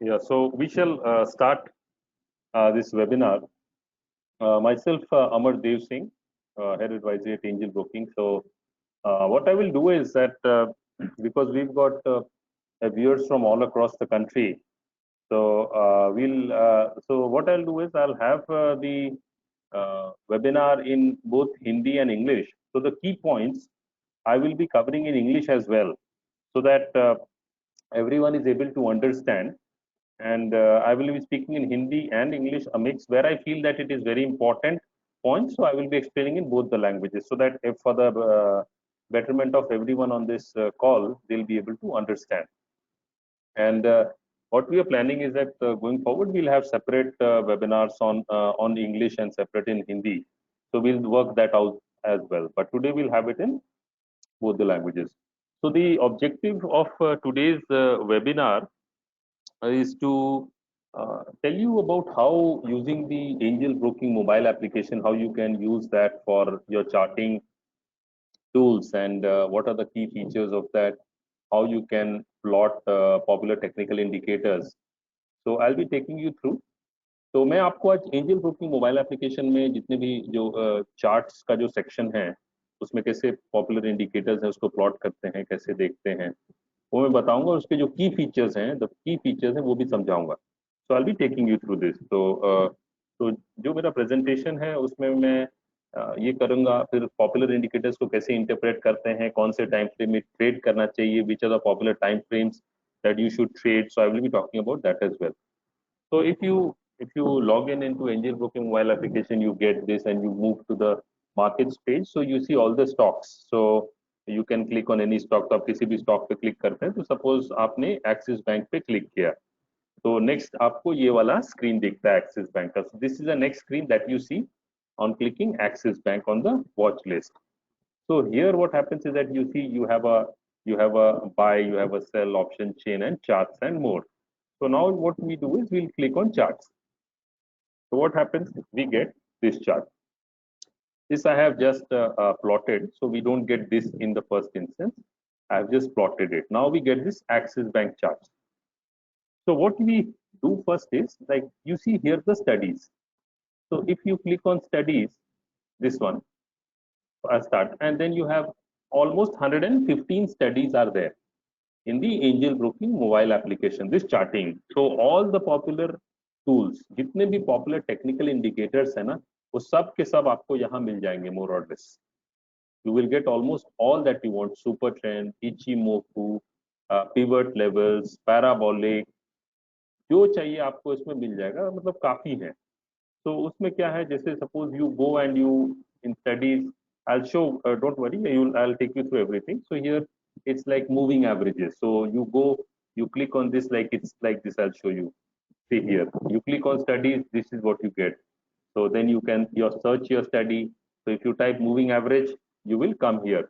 Yeah, so we shall start this webinar. Myself, Amar Dev Singh, Head Advisory at Angel Broking. So, what I will do is that because we've got viewers from all across the country, so so what I'll do is I'll have the webinar in both Hindi and English. So the key points I will be covering in English as well, so that everyone is able to understand. And I will be speaking in Hindi and English, a mix where I feel that it is very important points. So I will be explaining in both the languages, so that if for the betterment of everyone on this call, they'll be able to understand. And what we are planning is that going forward, we'll have separate webinars on English and separate in Hindi. So we'll work that out as well. But today we'll have it in both the languages. So the objective of today's webinar is to tell you about how using the Angel Broking mobile application, how you can use that for your charting tools, and what are the key features of that, how you can plot popular technical indicators. So I'll be taking you through. तो मैं आपको आज angel broking mobile application में जितने भी जो charts का जो सेक्शन है उसमें कैसे पॉपुलर इंडिकेटर्स हैं उसको प्लॉट करते हैं, कैसे देखते हैं, वो मैं बताऊंगा। उसके जो की फीचर्स हैं, द की फीचर्स हैं, वो भी समझाऊंगा। So I be taking you through this. तो जो मेरा प्रेजेंटेशन है उसमें मैं ये करूंगा, फिर पॉपुलर इंडिकेटर्स को कैसे इंटरप्रेट करते हैं, कौन से टाइम फ्रेम में ट्रेड करना चाहिए, which are the popular time frames that you should trade. So I will be talking about that as well. So if you log in into Angel Broking mobile application, you get this and you move to the markets page. So you see all the stocks. So you can click on any stock. तो आप किसी भी stock पे click करते हैं। तो suppose आपने Axis Bank पे click किया, तो next आपको ये वाला screen दिखता है Axis Bank का। So this is the next screen that you see on clicking Axis Bank on the watch list. So here what happens is that you see you have a buy, you have a sell option chain and charts and more. So now what we do is we'll click on charts. So what happens? We get this chart. This I have just plotted, so we don't get this in the first instance. I have just plotted it. Now we get this Axis Bank charts. So what we do first is, like you see here the studies. So if you click on studies, this one, start, and then you have almost 115 studies are there in the Angel Broking mobile application, this charting. So all the popular tools, जितने भी popular technical indicators है ना, वो सब के सब आपको यहाँ मिल जाएंगे more or less. You will get almost all that you want: super trend, Ichimoku, pivot levels, parabolic, जो चाहिए आपको इसमें मिल जाएगा, मतलब काफी है। तो उसमें क्या है, जैसे suppose you go and you in studies, I'll show, don't worry, I'll take you through everything. So here it's like moving averages. So you go, you click on this, like it's like this. I'll show you. See here, you click on studies, this is what you get. So then you can search your study. So if you type moving average, you will come here.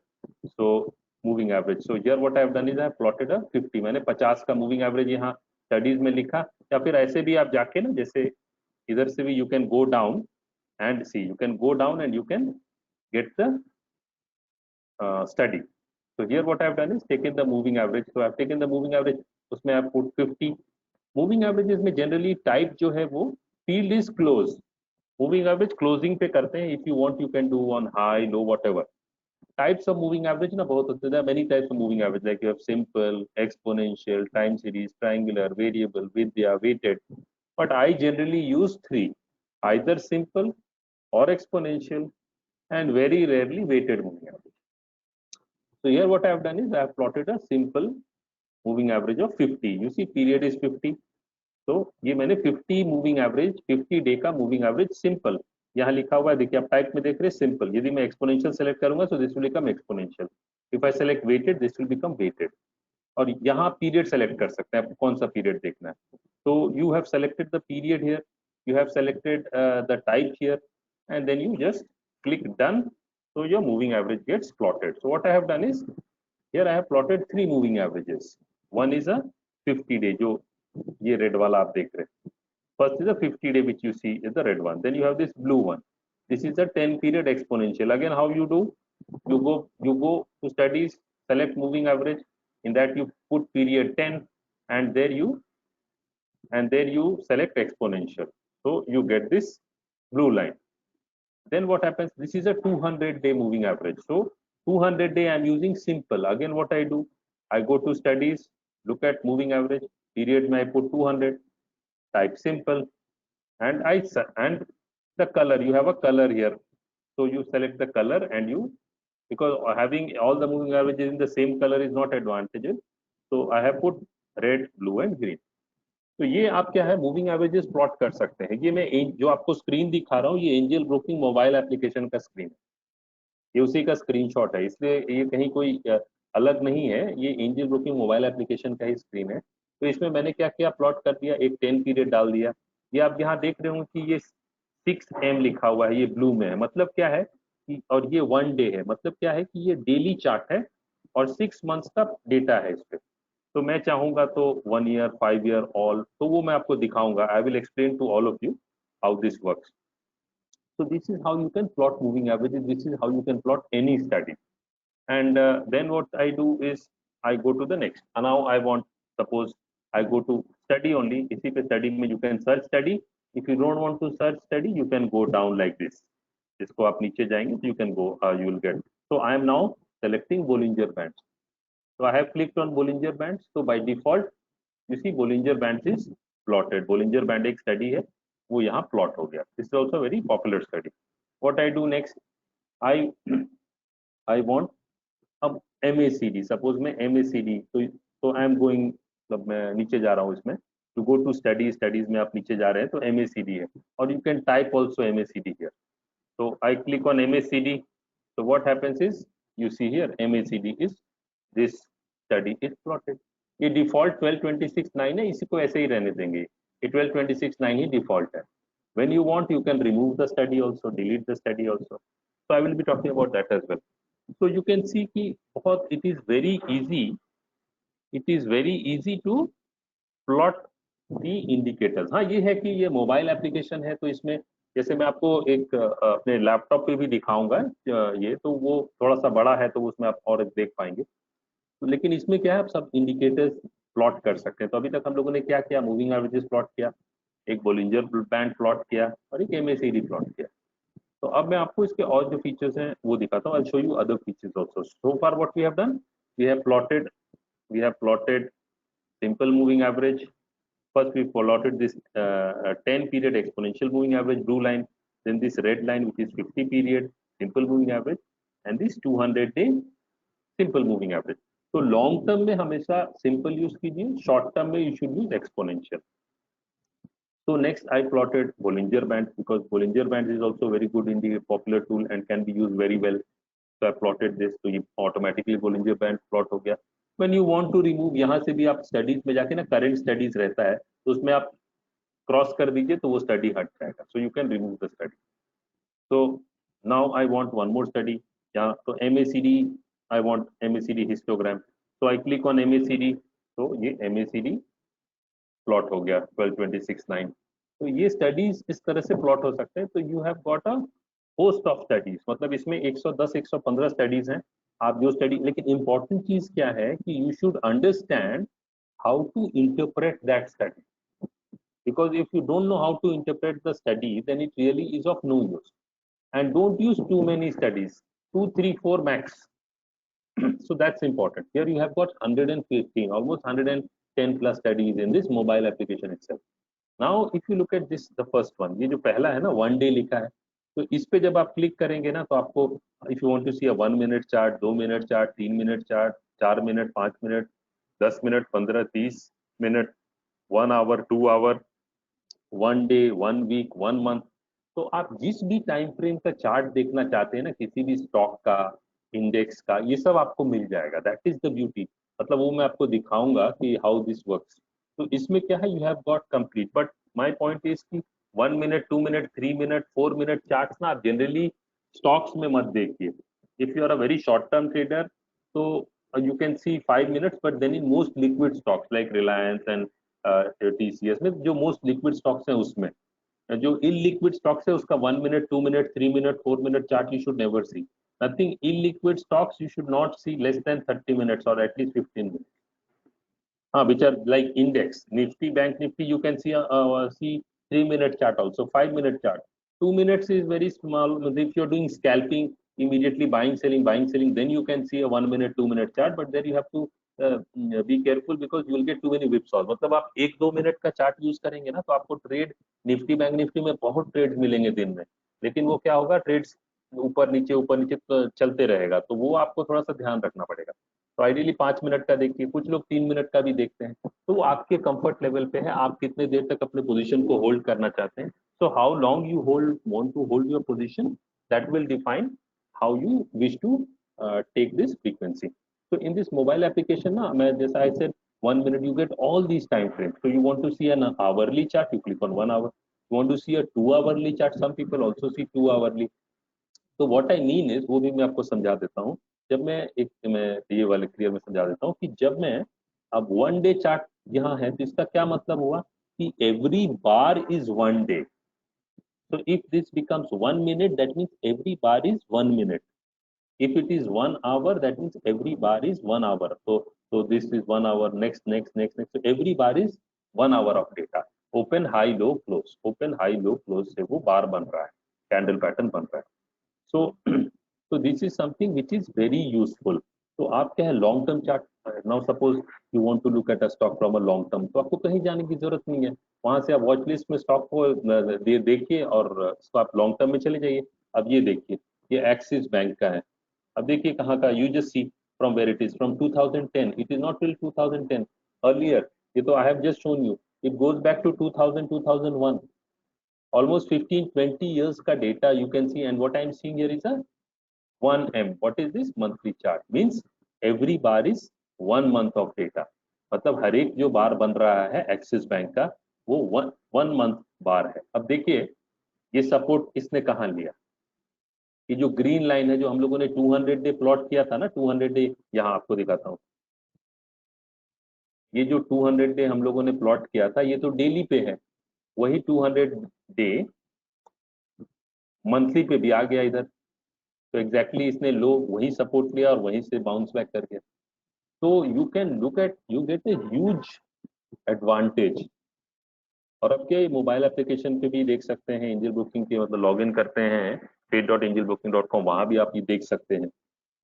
So moving average. So here what I have done is I have plotted a 50. मैंने 50 का moving average यहाँ studies में लिखा, या फिर ऐसे भी आप जाके ना, जैसे इधर से भी you can go down and see, you can go down and you can get the study. So here what I have done is taken the moving average. So I have taken the moving average, उसमें I have put 50. Moving averages में generally type जो है वो field is close. Moving average closing पे करते हैं. If you want, you can do on high, low, whatever. Types of moving average ना बहुत होते हैं. There are many types of moving average, like you have simple, exponential, time series, triangular, variable, Vidya, weighted. But I generally use three: either simple or exponential, and very rarely weighted moving average. So here what I have done is I have plotted a simple moving average of 50. You see period is 50. तो ये मैंने 50 moving average, 50 day का moving average simple यहाँ लिखा हुआ है। देखिए आप टाइप में देख रहे हैं सिंपल। यदि मैं एक्सपोनेंशियल सेलेक्ट करूंगा तो this will become exponential. If I select weighted, this will become weighted. और यहाँ पीरियड सेलेक्ट कर सकते हैं, आपको कौन सा पीरियड देखना है। तो you have selected the period here, you have selected the type here, and then you just click done. So your moving average gets plotted. So what I have done is, here I have plotted three moving averages. One is a 50 day, जो ये red वाला आप देख रहे हैं. First is a 50 day, which you see is the red one. Then you have this blue one. This is a 10 period exponential. Again, how you do? You go to studies, select moving average. In that you put period 10, and there you and then you select exponential. So you get this blue line. Then what happens? This is a 200-day moving average. So 200-day I'm using simple. Again, what I do, I go to studies, look at moving average, period may I put 200, type simple, and and the color, you have a color here. So you select the color and you, because having all the moving averages in the same color is not advantageous. So I have put red, blue and green. तो ये आप क्या है moving averages plot कर सकते हैं। ये मैं जो आपको स्क्रीन दिखा रहा हूँ ये एंजल ब्रोकिंग मोबाइल एप्लीकेशन का स्क्रीन है, ये उसी का स्क्रीनशॉट है, इसलिए ये कहीं कोई अलग नहीं है, ये एंजल ब्रोकिंग मोबाइल एप्लीकेशन का ही स्क्रीन है। तो इसमें मैंने क्या किया, प्लॉट कर दिया, एक 10 पीरियड डाल दिया। ये आप यहाँ देख रहे हो कि ये 6M लिखा हुआ है, ये ब्लू में है, मतलब क्या है कि, और ये 1 डे है, मतलब क्या है कि ये डेली चार्ट है और 6 मंथ्स का डेटा है इस पे। तो मैं चाहूंगा तो 1 ईयर, 5 ईयर, ऑल, तो वो मैं आपको दिखाऊंगा। I will explain to all of you how this works. So this is how you can plot moving averages. This is how you can plot any study. And then what I do is I go to the next. And now I want, suppose I go to study only. If you study, you can search study. If you don't want to search study, you can go down like this. इसको आप नीचे जाएंगे, so you can go, you will get. So I am now selecting Bollinger Bands. So I have clicked on Bollinger Bands. So by default, you see Bollinger Bands is plotted. Bollinger Band एक study है, वो यहाँ plot हो गया. This is also a very popular study. What I do next, I want अब MACD, suppose मैं MACD, तो I am going, मतलब मैं नीचे जा रहा हूँ इसमें, to go to study, studies में आप नीचे जा रहे हैं तो MACD है, और you can type also MACD here. So I click on MACD. So what happens is, you see here MACD is, this study is plotted. ये डिफॉल्ट 1226.9 है, इसी को ऐसे ही रहने देंगे, ये 1226.9 ही डिफॉल्ट है. When you want, you can remove the study also, delete the study also. So I will be talking about that as well. So you can see कि बहुत, it is very easy to plot the indicators. हाँ ये है कि ये mobile application है, तो इसमें जैसे मैं आपको एक अपने लैपटॉप पे भी दिखाऊंगा, ये तो वो थोड़ा सा बड़ा है तो उसमें आप और देख पाएंगे, तो लेकिन इसमें क्या है, आप सब इंडिकेटर्स प्लॉट कर सकते हैं. तो अभी तक हम लोगों ने क्या किया, मूविंग एवरेजेस प्लॉट किया, एक बोलिंजर बैंड प्लॉट किया और एक MACD प्लॉट किया. तो अब मैं आपको इसके और जो फीचर्स हैं वो दिखाता हूँ. I show you other features also. So far what we have done, we have plotted simple moving average. First we plotted this 10 period exponential moving average, blue line, then this red line which is 50 period simple moving average, and this 200-day simple moving average. तो long term में हमेशा simple use कीजिए, short term में you should use exponential. So next I plotted Bollinger Band, because Bollinger Band is also very good in the popular tool and can be used very well. So I plotted this, तो ये automatically Bollinger Band plot हो गया. When you want to remove, यहाँ से भी आप studies में जाके ना करंट स्टडीज रहता है, तो उसमें आप क्रॉस कर दीजिए तो वो स्टडी हट जाएगा. So you can remove the study. So now I want one more study. यहाँ तो MACD, I want MACD histogram. So I click on MACD. तो ये MACD प्लॉट हो गया 1226.9. तो ये स्टडीज इस तरह से प्लॉट हो सकते हैं. तो you have got a host of studies, मतलब इसमें 110 115 स्टडीज हैं. आप जो स्टडी, लेकिन इंपॉर्टेंट चीज क्या है कि you should understand how to interpret that study, because if you don't know how to interpret the study, then it really is of no use. And don't use too many studies, 2 3 4 max. So that's important. Here you have got 115, almost 110 plus studies in this mobile application itself. Now if you look at this, the first one, ये जो पहला है ना 1 day लिखा है, तो इस पे जब आप क्लिक करेंगे ना तो आपको, if you want to see a 1 minute chart, 2 minute chart, 3 minute chart, 4 minute, 5 minute, 10 minute, 15, 30 minute, 1 hour, 2 hour, 1 day, 1 week, 1 month, तो आप जिस भी टाइम फ्रेम का चार्ट देखना चाहते हैं ना, किसी भी स्टॉक का, इंडेक्स का, ये सब आपको मिल जाएगा. That is the beauty. मतलब वो मैं आपको दिखाऊंगा कि हाउ दिस वर्क्स. तो इसमें क्या है, you have got complete. But my point is कि 1 minute, 2 minute, 3 minute, 4 minute charts ना आप जनरली स्टॉक्स में मत देखिए. If you are a very short term trader, तो you can see 5 minutes, but then in most liquid stocks like Reliance and TCS में जो most liquid stocks हैं, उसमें जो illiquid stocks है उसका 1 minute, 2 minute, 3 minute, 4 minute chart you should never see. Nothing illiquid stocks you should not see less than 30 minutes or at least 15 minutes. which are like index Nifty, Bank Nifty. You can see 3 minute chart also, 5 minute chart. 2 minutes is very small. If you're doing scalping, immediately buying selling, then you can see a 1 minute, 2 minute chart. But there you have to be careful because you will get too many whipsaws. मतलब आप 1-2 minute का chart use करेंगे ना तो आपको trade Nifty bank Nifty में बहुत trades मिलेंगे दिन में, लेकिन वो क्या होगा, ट्रेड्स ऊपर नीचे तो चलते रहेगा, तो वो आपको थोड़ा सा ध्यान रखना पड़ेगा। तो आइडियली 5 मिनट का देखिए, कुछ लोग 3 मिनट का भी देखते हैं, तो वो आपके कंफर्ट लेवल पे है, आप कितने देर तक अपने पोजीशन को होल्ड करना चाहते हैं। So how long you hold want to hold your position, that will define how you wish to take this frequency. So in this mobile application, na, just I said 1 minute, you get all these time frames. So you want to see an hourly chart, you click on 1 hour. You want to see a 2 hourly chart, some people also see 2 hourly. तो what I mean is, वो भी मैं आपको समझा देता हूँ। जब मैं ये वाले क्लियर में समझा देता हूँ कि जब मैं अब 1 डे चार्ट यहाँ है तो इसका क्या मतलब हुआ कि every bar is 1 day. So if this becomes 1 minute, that means every bar is 1 minute. If it is 1 hour, that means every bar is 1 hour. So this is 1 hour, next. So every bar is 1 hour of data. Open, high, low, close. Open, high, low, close से वो बार बन रहा है, candle pattern बन रहा है। So so this is something which is very useful. तो आप क्या है, long term chart, now suppose you want to look at a stock from a long term, तो आपको कहीं जाने की जरूरत नहीं है, वहां से आप वॉच लिस्ट में स्टॉक को देखिए और उसको आप लॉन्ग टर्म में चले जाइए। अब ये देखिए, ये एक्सिस बैंक का है। अब देखिए कहाँ का, you just see from where it is, from 2010, it is not till 2010 earlier, ये तो I have just shown you, it goes back to 2000 2001, almost 15-20 years का data you can see, and what I am seeing here is a 1M. What is this monthly chart? Means every bar is 1 month of data. मतलब हर एक जो बार बन रहा है axis bank का वो one month बार है। अब देखिए ये सपोर्ट इसने कहाँ लिया, ये जो ग्रीन लाइन है जो हम लोगों ने 200 डे प्लॉट किया था ना, 200 डे, यहाँ आपको दिखाता हूँ, ये जो 200 डे हम लोगों ने प्लॉट किया था ये तो डेली पे है, वही 200 डे मंथली पे भी आ गया इधर। तो एग्जैक्टली इसने लो वही सपोर्ट लिया और वहीं से बाउंस बैक कर गया। तो you can look eight, you get a huge advantage. और अब क्या मोबाइल एप्लीकेशन पे भी देख सकते हैं, एंजल बुकिंग के मतलब लॉग इन करते हैं trade.angelbooking.com, वहां भी आप ये देख सकते हैं।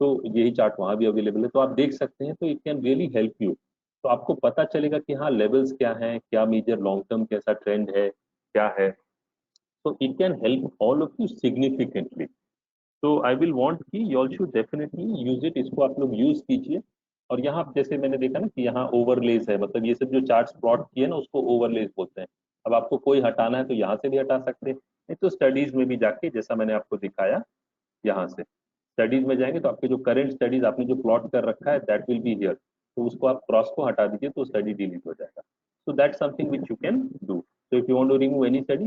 तो यही चार्ट वहां भी अवेलेबल है, तो आप देख सकते हैं, तो it can really help you. तो आपको पता चलेगा कि हाँ लेवल्स क्या हैं, क्या मेजर लॉन्ग टर्म कैसा ट्रेंड है, क्या है। तो it can help all of you significantly. तो आई विल वांट कि you all should definitely use it, इसको आप लोग यूज कीजिए। और यहाँ जैसे मैंने देखा ना कि यहाँ ओवरलेज है, मतलब ये सब जो चार्ट्स प्लॉट किए ना उसको ओवरलेज बोलते हैं। अब आपको कोई हटाना है तो यहाँ से भी हटा सकते हैं, नहीं तो स्टडीज में भी जाके जैसा मैंने आपको दिखाया, यहाँ से स्टडीज में जाएंगे तो आपके जो करंट स्टडीज आपने जो प्लॉट कर रखा है दैट विल बी हियर, तो उसको आप क्रॉस को हटा दीजिए तो स्टडी डिलीट हो जाएगा। So that something which you can do. So if you want to remove any study,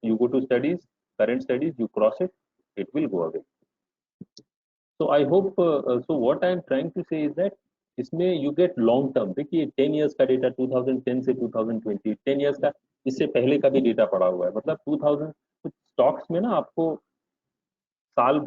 you go to studies, current studies, you cross it, it will go away. So I hope, so what I am trying to say is that इसमें you get long term, देखिए 10 years का data 2010 से 2020, 10 years का, इससे पहले का भी data पड़ा हुआ है, मतलब 2000 स्टॉक्स में ना आपको साल,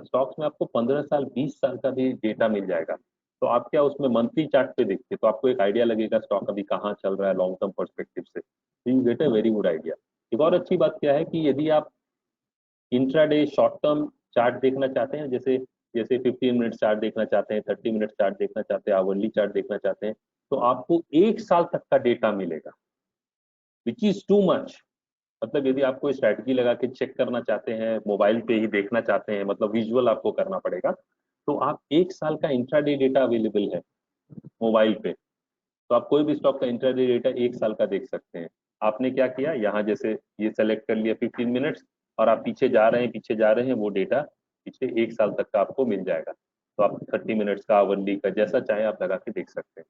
स्टॉक्स में आपको 15 साल 20 साल का भी डेटा मिल जाएगा। तो आप क्या उसमें मंथली चार्ट पे देखते तो आपको एक आइडिया लगेगा स्टॉक अभी कहाँ चल रहा है लॉन्ग टर्म पर्सपेक्टिव से, तो you get a very good idea. एक और अच्छी बात क्या है कि यदि आप इंट्राडे शॉर्ट टर्म चार्ट देखना चाहते हैं, जैसे जैसे 15 मिनट चार्ट देखना चाहते हैं, 30 मिनट चार्ट देखना चाहते हैं, आवरली चार्ट देखना चाहते हैं, तो आपको 1 साल तक का डेटा मिलेगा, विच इज टू मच। मतलब यदि आप कोई स्ट्रैटेजी लगा के चेक करना चाहते हैं, मोबाइल पे ही देखना चाहते हैं, मतलब विजुअल आपको करना पड़ेगा, तो आप 1 साल का इंट्राडे डेटा अवेलेबल है मोबाइल पे, तो आप कोई भी स्टॉक का इंट्राडे डेटा 1 साल का देख सकते हैं। आपने क्या किया, यहाँ जैसे ये सेलेक्ट कर लिया 15 मिनट्स, और आप पीछे जा रहे हैं पीछे जा रहे हैं, वो डेटा पीछे 1 साल तक का आपको मिल जाएगा। तो आप 30 मिनट्स का, आवरली का, जैसा चाहे आप लगा के देख सकते हैं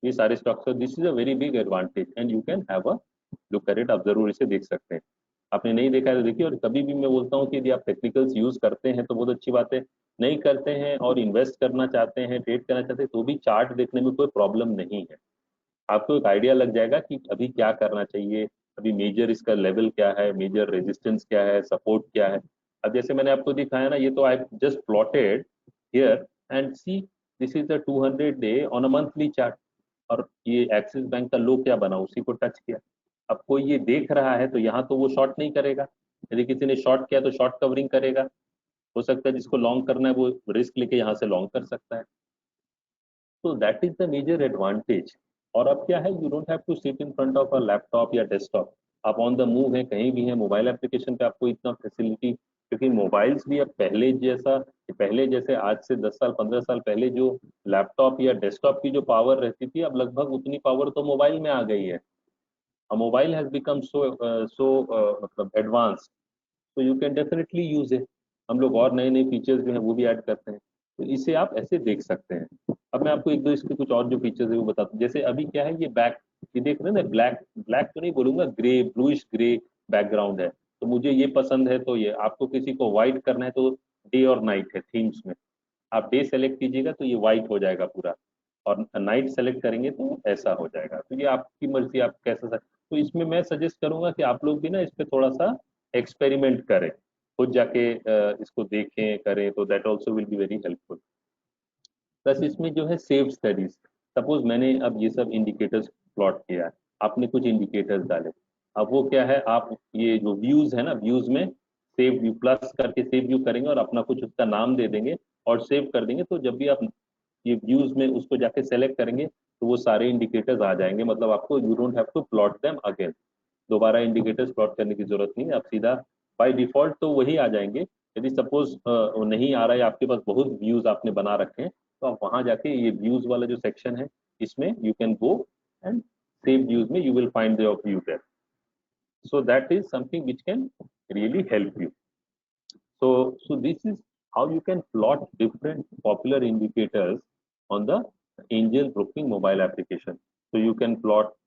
ये सारे stocks. This is a very big advantage and you can have a look at it, आप जरूर इसे देख सकते हैं। आपने नहीं देखा है तो देखिए। और कभी भी मैं बोलता हूँ कि यदि आप टेक्निकल्स यूज करते हैं तो बहुत अच्छी बात है, नहीं करते हैं और इन्वेस्ट करना चाहते हैं, ट्रेड करना चाहते हैं, तो भी चार्ट देखने में कोई प्रॉब्लम नहीं है। आपको एक आइडिया लग जाएगा कि अभी क्या करना चाहिए, अभी मेजर इसका लेवल क्या है, मेजर रेजिस्टेंस क्या है, सपोर्ट क्या है। अब जैसे मैंने आपको दिखाया ना, ये तो I just plotted here and see, this is the 200 day on a monthly chart. और ये एक्सिस बैंक का लो क्या बना, उसी को टच किया। अब कोई ये देख रहा है तो यहाँ तो वो शॉर्ट नहीं करेगा, यदि किसी ने शॉर्ट किया तो शॉर्ट कवरिंग करेगा। हो सकता है जिसको लॉन्ग करना है वो रिस्क लेके यहाँ से लॉन्ग कर सकता है। तो that is the major advantage. और अब क्या है, you don't have to sit in front of a laptop या डेस्कटॉप, आप ऑन द मूव है, कहीं भी है, मोबाइल एप्लीकेशन पे आपको इतना फैसिलिटी, क्योंकि मोबाइल्स भी अब पहले जैसे आज से 10 साल 15 साल पहले जो लैपटॉप या डेस्कटॉप की जो पावर रहती थी, अब लगभग उतनी पावर तो मोबाइल में आ गई है। मोबाइल हैज बिकम सो मतलब एडवांस, तो you can definitely use it. हम लोग और नए नए फीचर्स जो है वो भी ऐड करते हैं, तो इसे आप ऐसे देख सकते हैं। अब मैं आपको एक दो इसके कुछ और जो फीचर्स है वो बताता हूँ। जैसे अभी क्या है, ये बैक, ये देख रहे हैं ना, ब्लैक ब्लैक तो नहीं बोलूंगा, ग्रे, ब्लूइश ग्रे बैकग्राउंड है, तो मुझे ये पसंद है, तो ये आपको किसी को व्हाइट करना है तो डे और नाइट है थीम्स में, आप डे सेलेक्ट कीजिएगा तो ये व्हाइट हो जाएगा पूरा, और नाइट सेलेक्ट करेंगे तो ऐसा हो जाएगा। तो ये आपकी मर्जी, आप कैसा, तो इसमें मैं सजेस्ट करूंगा कि आप लोग भी ना इस पे थोड़ा सा एक्सपेरिमेंट करें, खुद जाके इसको देखें करें, तो that also will be very helpful. Plus इसमें जो है सेव स्टडीज, सपोज मैंने अब ये सब इंडिकेटर्स प्लॉट किया है, आपने कुछ इंडिकेटर्स डाले, अब वो क्या है, आप ये जो व्यूज है ना, व्यूज में सेव व्यू प्लस करके सेव व्यू करेंगे और अपना कुछ उसका नाम दे देंगे और सेव कर देंगे, तो जब भी आप ये व्यूज में उसको जाके सेलेक्ट करेंगे तो वो सारे इंडिकेटर्स आ जाएंगे, मतलब आपको you don't have to plot them again, दोबारा इंडिकेटर्स प्लॉट करने की जरूरत नहीं है, आप सीधा बाय डिफॉल्ट तो वही आ जाएंगे। यदि सपोज नहीं आ रहा है, आपके पास बहुत व्यूज आपने बना रखे हैं, तो आप वहां जाके ये व्यूज वाला जो सेक्शन है इसमें you can go and save views में you will find your view there, so that is something which can really help you. So this is how you can plot different popular indicators on the Angel Broking mobile application. So you can plot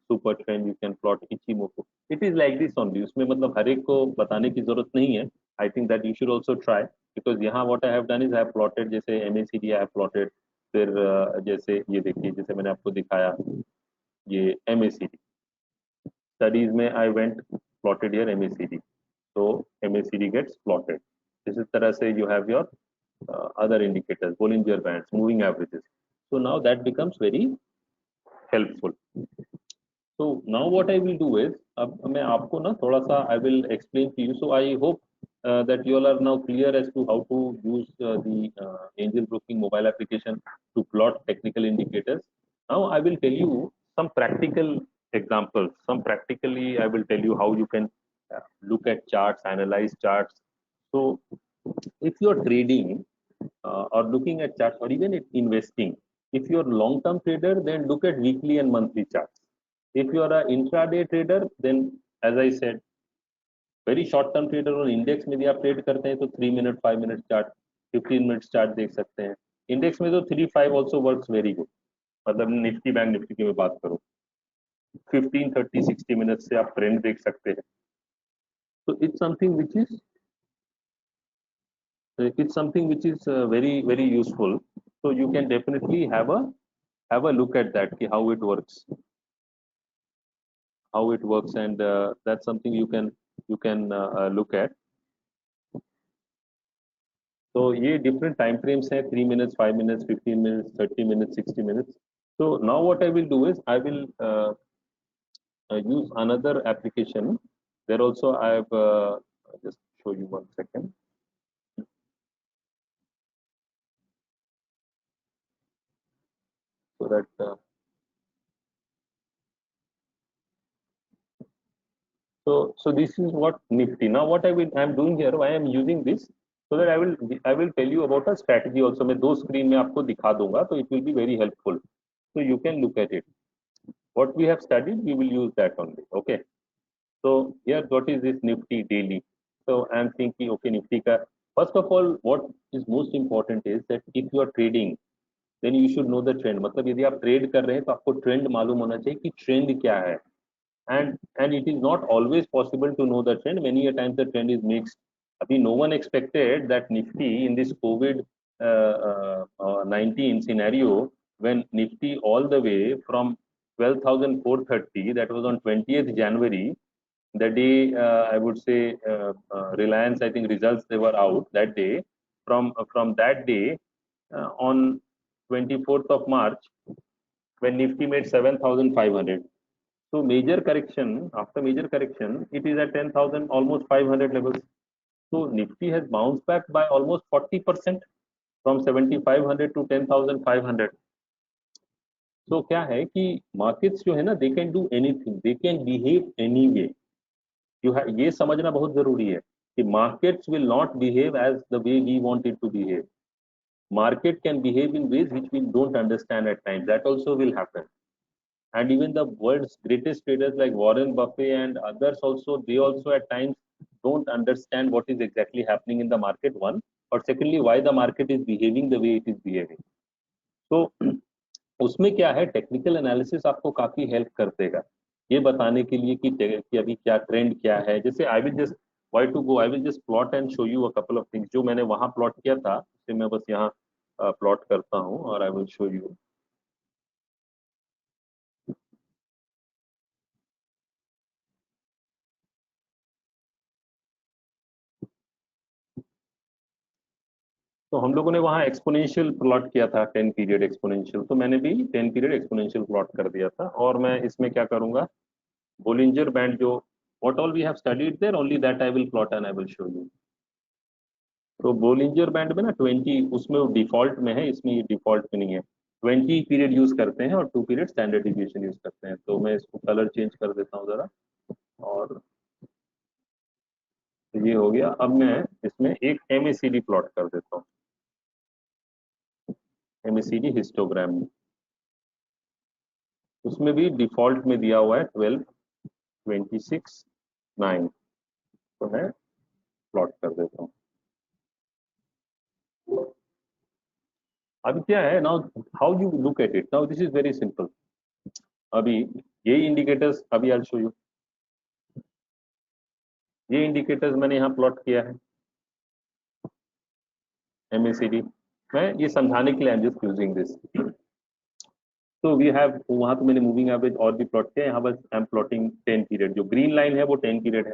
super trend, you can plot Ichimoku. It is like this only. उसमें मतलब हर एक को बताने की जरूरत नहीं है. I think that you should also try, because यहाँ what I have done is I have plotted, जैसे MACD I have plotted, फिर जैसे ये देखिए, जैसे मैंने आपको दिखाया ये MACD studies में I went plotted here MACD, so MACD gets plotted. This is तरह से you have your other indicators, Bollinger Bands, moving averages. So now that becomes very helpful. So now what I will do is, अब मैं आपको ना थोड़ा सा I will explain to you. So I hope that you all are now clear as to how to use the Angel Broking mobile application to plot technical indicators. Now I will tell you some practical examples. Some practically I will tell you how you can look at charts, analyze charts. So if you are trading or looking at charts, or even investing, if you are long-term trader, then look at weekly and monthly charts. If you are an intraday trader, then as I said, very short term trader और index में भी आप trade करते हैं तो 3 minute 5 minute chart 15 minute chart देख सकते हैं। इंडेक्स में तो 3 5 ऑल्सो वर्क्स वेरी गुड, मतलब निफ्टी बैंक निफ्टी की मैं बात करूँ 15 30 60 मिनट से आप ट्रेंड देख सकते हैं। तो it's something which is very very useful, so you can definitely have a look at that ki how it works, and that's something you can look at. तो ये डिफरेंट टाइम फ्रेम्स हैं, 3 minutes 5 minutes 15 minutes 30 minutes 60 minutes. So now what I will do is I will use another application. There also I have just show you 1 second. So that so this is what Nifty. Now what I'm doing here, I am using this so that I will tell you about a strategy also. मैं दो screen में आपको दिखा दूंगा, तो it will be very helpful. So you can look at it. What we have studied, we will use that only. Okay. So here, what is this Nifty daily? So I'm thinking, okay, Nifty ka. First of all, what is most important is that if you are trading, then you should know the trend. मतलब यदि आप trade कर रहे हैं तो आपको trend मालूम होना चाहिए कि ट्रेंड क्या है. And it is not always possible to know the trend. Many a times the trend is mixed. Abhi no one expected that Nifty in this COVID 19 scenario, when Nifty all the way from 12,430, that was on 20th January, the day I would say Reliance, I think results they were out that day. From that day on 24th of March, when Nifty made 7,500. So major correction, after major correction, it is at 10,000, almost 500 levels. So Nifty has bounced back by almost 40% from 7,500 to 10,500. So क्या है कि markets जो है ना, they can do anything, they can behave anyway. ये समझना बहुत जरूरी है कि markets will not behave as the way we want it to behave. Market can behave in ways which we don't understand at times. That also will happen. And even the world's greatest traders like Warren Buffett and others also, they also at times don't understand what is exactly happening in the market, one, or secondly, why the market is behaving the way it is behaving. So उसमें क्या है, technical analysis आपको काफी help कर देगा ये बताने के लिए कि अभी क्या ट्रेंड क्या है. जैसे I will just why to go, I will just plot and show you a couple of things. जो मैंने वहां प्लॉट किया था उसे मैं बस यहाँ प्लॉट करता हूँ और आई विल शो यू. तो हम लोगों ने वहाँ एक्सपोनेंशियल प्लॉट किया था, 10 पीरियड एक्सपोनेंशियल. तो मैंने भी 10 पीरियड एक्सपोनेंशियल प्लॉट कर दिया था. और मैं इसमें क्या करूंगा, बोलिंजर बैंड जो what all we have studied there, only that I will plot and I will show you. तो बोलिंजर बैंड में ना 20, उसमें वो डिफॉल्ट में है, इसमें ये डिफॉल्ट में नहीं है. 20 पीरियड यूज करते हैं और 2 पीरियड स्टैंडर्ड डिविएशन यूज करते हैं. तो मैं इसको कलर चेंज कर देता हूँ जरा. और ये हो गया. अब मैं इसमें एक एमएसीडी प्लॉट कर देता हूँ, एमएसीडी हिस्टोग्राम. उसमें भी डिफॉल्ट में दिया हुआ है 12, 26, 9. तो मैं प्लॉट कर देता हूँ. अभी क्या है, now how you look at it, now this is very simple. अभी ये इंडिकेटर्स, अभी आई शो यू. ये इंडिकेटर्स मैंने यहाँ प्लॉट किया है, एमएसीडी. मैं ये समझाने के लिए I am just using this. तो वी हैव, वहां तो मैंने मूविंग एवरेज और भी प्लॉट किया. यहाँ बस आई एम प्लॉटिंग 10 पीरियड. जो ग्रीन लाइन है वो 10 पीरियड है,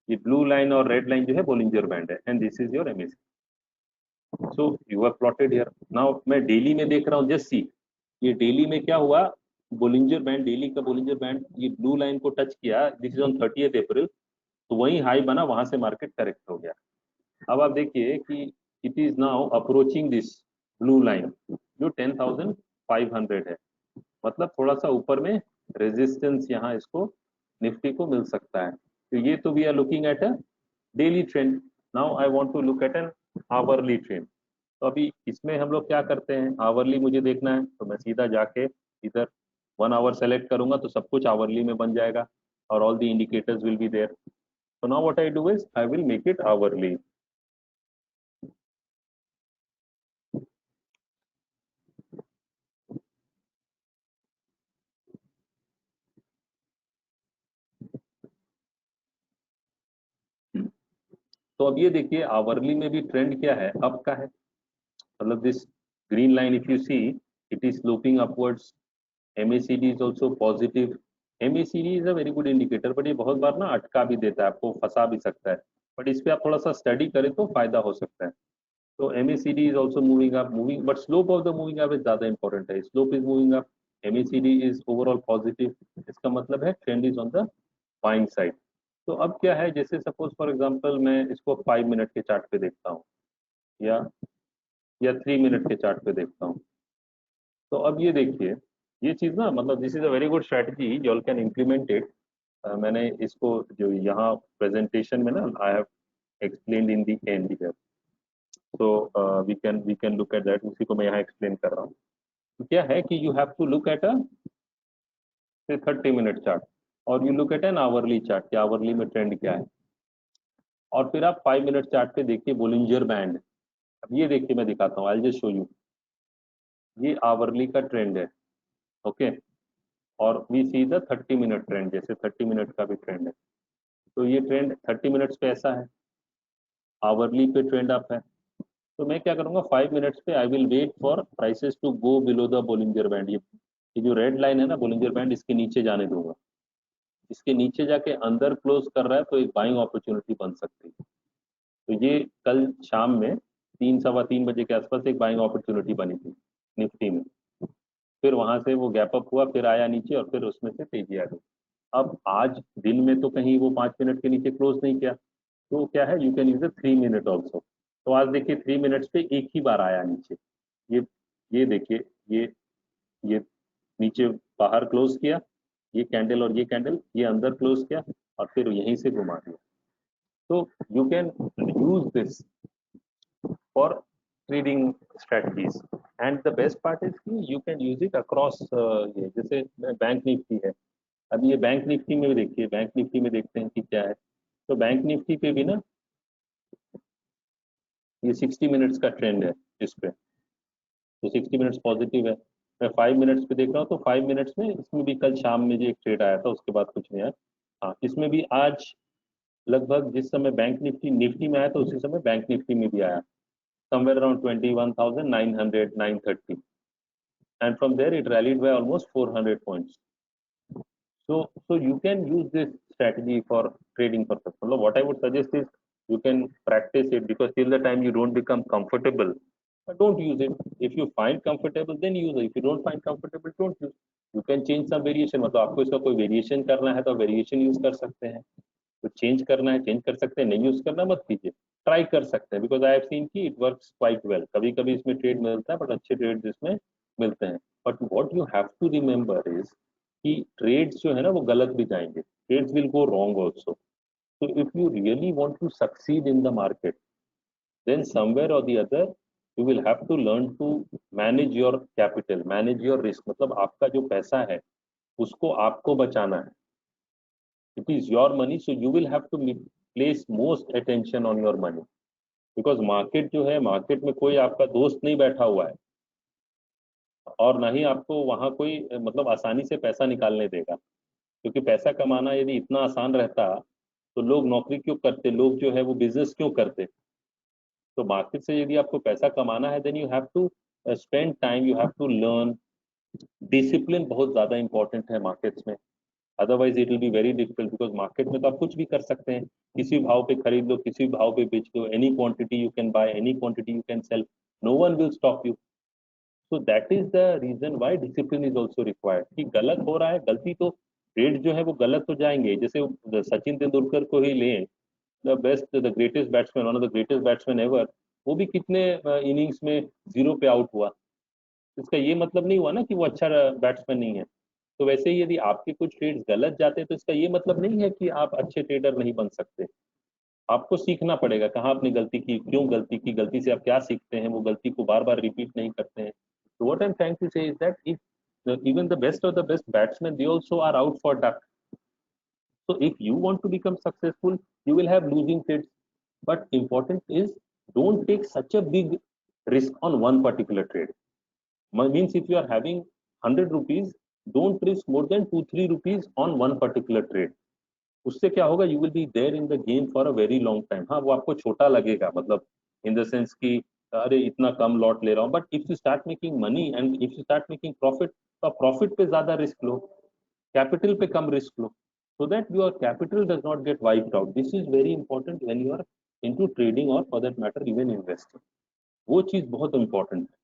ये ब्लू लाइन और रेड लाइन जो है बोलिंजर बैंड है, and this is your MACD. So you have plotted here. Now मैं डेली में देख रहा हूँ, जस्ट सी ये डेली में क्या हुआ. बोलिंजर बैंड, डेली का बोलिंजर बैंड ये ब्लू लाइन को टच किया, दिस इज ऑन 30th अप्रैल. तो वही हाई बना, वहां से मार्केट करेक्ट हो गया. अब आप देखिए कि it is now approaching this blue line जो 10,500 है. मतलब थोड़ा सा ऊपर में रेजिस्टेंस यहाँ इसको निफ्टी को मिल सकता है. तो ये तो we are looking at a daily trend. Now I want to look at an hourly trend. तो अभी इसमें हम लोग क्या करते हैं, आवरली मुझे देखना है तो मैं सीधा जाके इधर 1 आवर सेलेक्ट करूंगा तो सब कुछ आवरली में बन जाएगा और all the indicators will be there. So now what I do is I will make it hourly. तो अब ये देखिए आवरली में भी ट्रेंड क्या है अप का है. मतलब this green line if you see, it is sloping upwards. MACD is also positive. MACD is a very good indicator, but ये बहुत बार ना अटका भी देता है, आपको फंसा भी सकता है. बट इस पे आप थोड़ा सा स्टडी करें तो फायदा हो सकता है. तो MACD is also moving up, moving, but slope of the moving average ज्यादा इंपॉर्टेंट है. Slope is moving up, MACD is overall positive. इसका मतलब है trend is on the buying side. तो अब क्या है, जैसे सपोज फॉर एग्जांपल मैं इसको 5 मिनट के चार्ट पे देखता हूँ या 3 मिनट के चार्ट पे देखता हूँ. तो अब ये देखिए, ये चीज ना, मतलब this is a very good strategy, you all can implement it. मैंने इसको जो यहाँ प्रेजेंटेशन में ना I have explained in the end here. तो we can look at that. उसी को मैं यहाँ एक्सप्लेन कर रहा हूँ. तो क्या है कि you have to look at a 30 minute chart और you look at an hourly chart कि आवरली में ट्रेंड क्या है. और फिर आप 5 मिनट चार्ट पे देखिए बोलिंजर बैंड. अब ये देखिए मैं दिखाता हूँ, आई जस्ट शो यू. ये आवरली का ट्रेंड है, ओके. और we see the 30 minute trend, जैसे 30 मिनट का भी ट्रेंड है. तो ये ट्रेंड 30 मिनट्स पे ऐसा है, आवरली पे ट्रेंड अप है. तो मैं क्या करूंगा, 5 मिनट्स पे I will wait for prices to go below the Bollinger band. ये जो रेड लाइन है ना बोलिंजर बैंड, इसके नीचे जाने दूंगा. इसके नीचे जाके अंदर क्लोज कर रहा है तो एक बाइंग अपॉर्चुनिटी बन सकती है. तो ये कल शाम में 3, 3:15 बजे के आसपास एक बाइंग अपॉर्चुनिटी बनी थी निफ्टी में. फिर वहां से वो गैप अप हुआ, फिर आया नीचे और फिर उसमें से तेजी आ गई। अब आज दिन में तो कहीं वो 5 मिनट के नीचे क्लोज नहीं किया, तो क्या है, you can use A 3 minute also. तो आज देखिए 3 मिनट्स पे एक ही बार आया नीचे। ये ये देखिए, ये ये नीचे बाहर क्लोज किया, ये कैंडल और ये कैंडल, ये अंदर क्लोज किया और फिर यहीं से घुमा दिया। तो you can use this for trading strategies. And the best part is कि you can use it across, ये जैसे बैंक निफ्टी है। अब ये बैंक निफ्टी में भी देखिए, बैंक निफ्टी में देखते हैं कि क्या है। तो बैंक निफ्टी पे भी ना ये 60 मिनट्स का ट्रेंड है इस पे, तो 60 मिनट्स पॉजिटिव है। मैं 5 मिनट्स पे देख रहा हूँ, तो 5 मिनट्स में इसमें भी कल शाम में जो एक ट्रेड आया था उसके बाद कुछ नहीं आया। हाँ, इसमें भी आज लगभग जिस समय बैंक निफ्टी निफ्टी में आया था उसी समय बैंक निफ्टी में भी आया, somewhere around 21,900, 930, and from there it rallied by almost 400 points. So you can use this strategy for trading purpose. So what I would suggest is you can practice it, because till the time you don't become comfortable, don't use it. If you find comfortable, then use it. If you don't find comfortable, don't use. You can change some variation. मतलब आपको इसका कोई variation करना है तो variation use कर सकते हैं, तो चेंज करना है चेंज कर सकते हैं, नहीं यूज करना मत कीजिए, ट्राई कर सकते हैं। बिकॉज आई हैव सीन कि इट वर्क्स क्वाइट वेल। कभी कभी इसमें ट्रेड मिलता है, बट अच्छे ट्रेड इसमें मिलते हैं। But what you have to remember is कि ट्रेड्स जो है ना वो गलत भी जाएंगे, trades will go wrong also. so if you really want to succeed in the market, then somewhere or the other you will have to learn to manage your capital, manage your risk। मतलब आपका जो पैसा है उसको आपको बचाना है। it is your money, so you will have to place most attention on your money, because market जो है, मार्केट में कोई आपका दोस्त नहीं बैठा हुआ है, और ना ही आपको वहां कोई मतलब आसानी से पैसा निकालने देगा। क्योंकि पैसा कमाना यदि इतना आसान रहता तो लोग नौकरी क्यों करते, लोग जो है वो बिजनेस क्यों करते। तो मार्केट से यदि आपको पैसा कमाना है, then you have to spend time, you have to learn. Discipline बहुत ज्यादा इंपॉर्टेंट है मार्केट्स में, otherwise it will be very difficult. Because market में तो आप कुछ भी कर सकते हैं, किसी भाव पे खरीद लो, किसी भाव पे बेच लो, any quantity you can buy, any quantity you can sell, no one will stop you. So that is the reason why discipline is also required. कि गलत हो रहा है, गलती तो ट्रेड जो है वो गलत हो जाएंगे। जैसे सचिन तेंदुलकर को ही लें, the best, the greatest batsman, one of the greatest batsman ever, वो भी कितने इनिंग्स में जीरो पे आउट हुआ। इसका ये मतलब नहीं हुआ ना कि वो अच्छा बैट्समैन नहीं है। तो वैसे ही यदि आपके कुछ ट्रेड्स गलत जाते हैं तो इसका ये मतलब नहीं है कि आप अच्छे ट्रेडर नहीं बन सकते। आपको सीखना पड़ेगा कहाँ आपने गलती की, क्यों गलती की, गलती से आप क्या सीखते हैं, वो गलती को बार बार रिपीट नहीं करते हैं। तो what I am trying to say is that if even the best of the best batsmen, they also are out for duck. So if you want to become successful, you will have losing trades. But important is, don't take such a big risk on one particular trade. Means if you are having 100 rupees, don't risk more than 2-3 rupees on one particular trade. उससे क्या होगा, you will be there in the game for a very long time. हाँ, वो आपको छोटा लगेगा, मतलब in the sense कि अरे इतना कम लॉट ले रहा हूँ, but if you start making money and if you start making profit, तो आप प्रॉफिट पे ज्यादा रिस्क लो, कैपिटल पे कम रिस्क लो, so that your capital does not get wiped out. This is very important when you are into trading or for that matter even investing. वो चीज बहुत इंपॉर्टेंट है।